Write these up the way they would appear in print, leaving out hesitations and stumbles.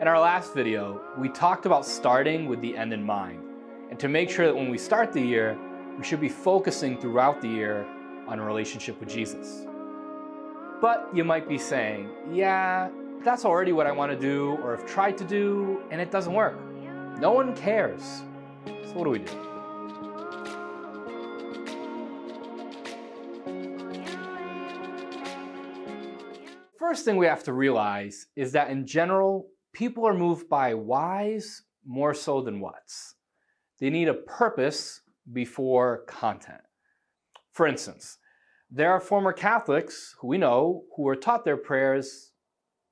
In our last video, we talked about starting with the end in mind, and to make sure that when we start the year, we should be focusing throughout the year on a relationship with Jesus. But you might be saying, yeah, that's already what I want to do or have tried to do, and it doesn't work. No one cares. So what do we do? First thing we have to realize is that in general, people are moved by whys more so than whats. They need a purpose before content. For instance, there are former Catholics who we know who are taught their prayers,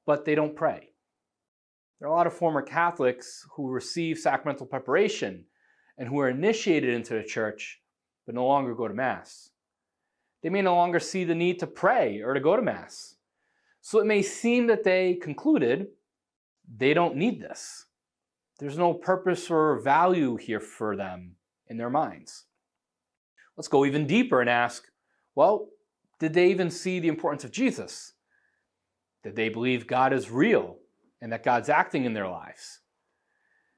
but they don't pray. There are a lot of former Catholics who receive sacramental preparation and who are initiated into the church, but no longer go to Mass. They may no longer see the need to pray or to go to Mass. So it may seem that they concluded they don't need this. There's no purpose or value here for them in their minds. Let's go even deeper and ask, well, did they even see the importance of Jesus? Did they believe God is real and that God's acting in their lives?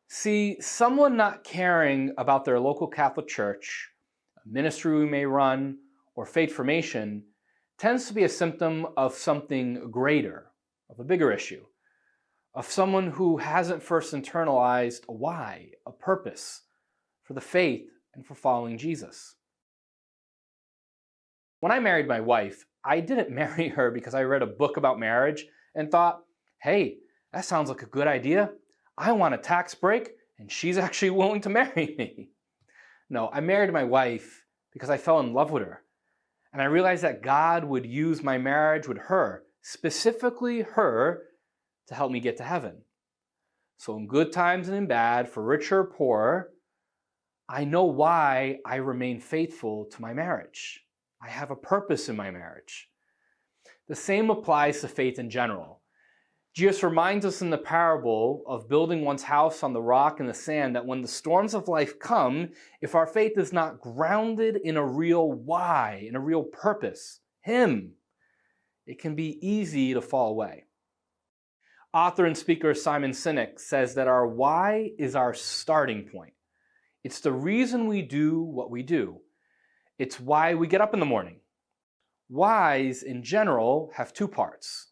See, someone not caring about their local Catholic church, a ministry we may run, or faith formation tends to be a symptom of something greater, of a bigger issue, of someone who hasn't first internalized a why, a purpose for the faith and for following Jesus. When I married my wife, I didn't marry her because I read a book about marriage and thought, hey, that sounds like a good idea. I want a tax break and she's actually willing to marry me. No, I married my wife because I fell in love with her. And I realized that God would use my marriage with her, specifically her, to help me get to heaven. So in good times and in bad, for richer or poorer, I know why I remain faithful to my marriage. I have a purpose in my marriage. The same applies to faith in general. Jesus reminds us in the parable of building one's house on the rock and the sand that when the storms of life come, if our faith is not grounded in a real why, in a real purpose, Him, it can be easy to fall away. Author and speaker Simon Sinek says that our why is our starting point. It's the reason we do what we do. It's why we get up in the morning. Whys, in general, have two parts: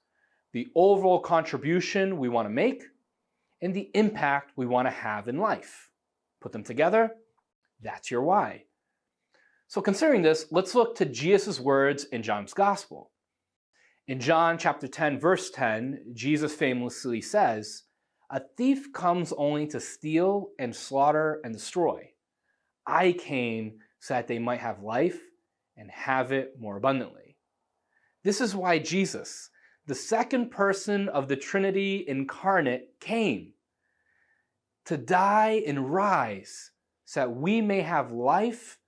the overall contribution we want to make and the impact we want to have in life. Put them together, that's your why. So considering this, let's look to Jesus' words in John's Gospel. In John chapter 10, verse 10, Jesus famously says, "A thief comes only to steal and slaughter and destroy. I came so that they might have life and have it more abundantly." This is why Jesus, the second person of the Trinity incarnate, came to die and rise so that we may have life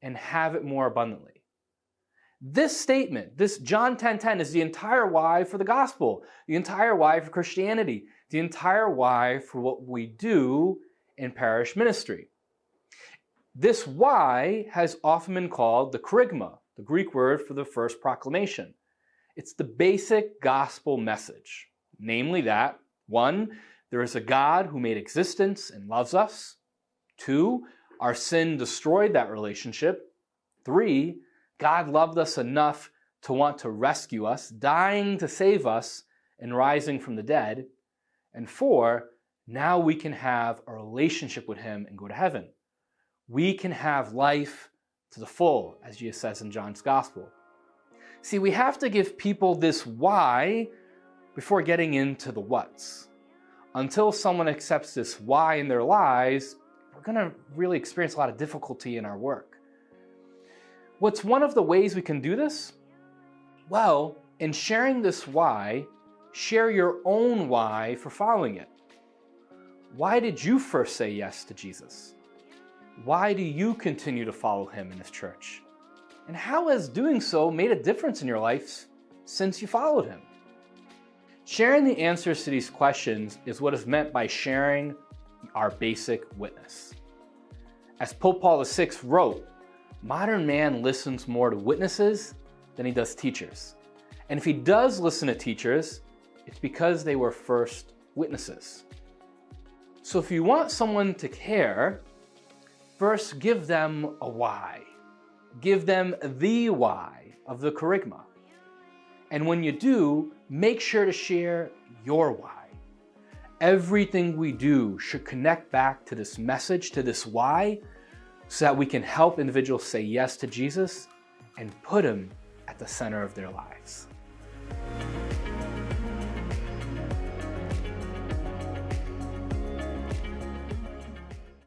and have it more abundantly. This statement, this John 10:10, is the entire why for the gospel, the entire why for Christianity, the entire why for what we do in parish ministry. This why has often been called the kerygma, the Greek word for the first proclamation. It's the basic gospel message, namely that, 1, there is a God who made existence and loves us. 2, our sin destroyed that relationship. 3, God loved us enough to want to rescue us, dying to save us and rising from the dead. And 4, now we can have a relationship with Him and go to heaven. We can have life to the full, as Jesus says in John's Gospel. See, we have to give people this why before getting into the whats. Until someone accepts this why in their lives, we're going to really experience a lot of difficulty in our work. What's one of the ways we can do this? Well, in sharing this why, share your own why for following it. Why did you first say yes to Jesus? Why do you continue to follow Him in His church? And how has doing so made a difference in your life since you followed Him? Sharing the answers to these questions is what is meant by sharing our basic witness. As Pope Paul VI wrote, modern man listens more to witnesses than he does teachers. And if he does listen to teachers, it's because they were first witnesses. So if you want someone to care, first give them a why. Give them the why of the kerygma. And when you do, make sure to share your why. Everything we do should connect back to this message, to this why, so that we can help individuals say yes to Jesus and put him at the center of their lives.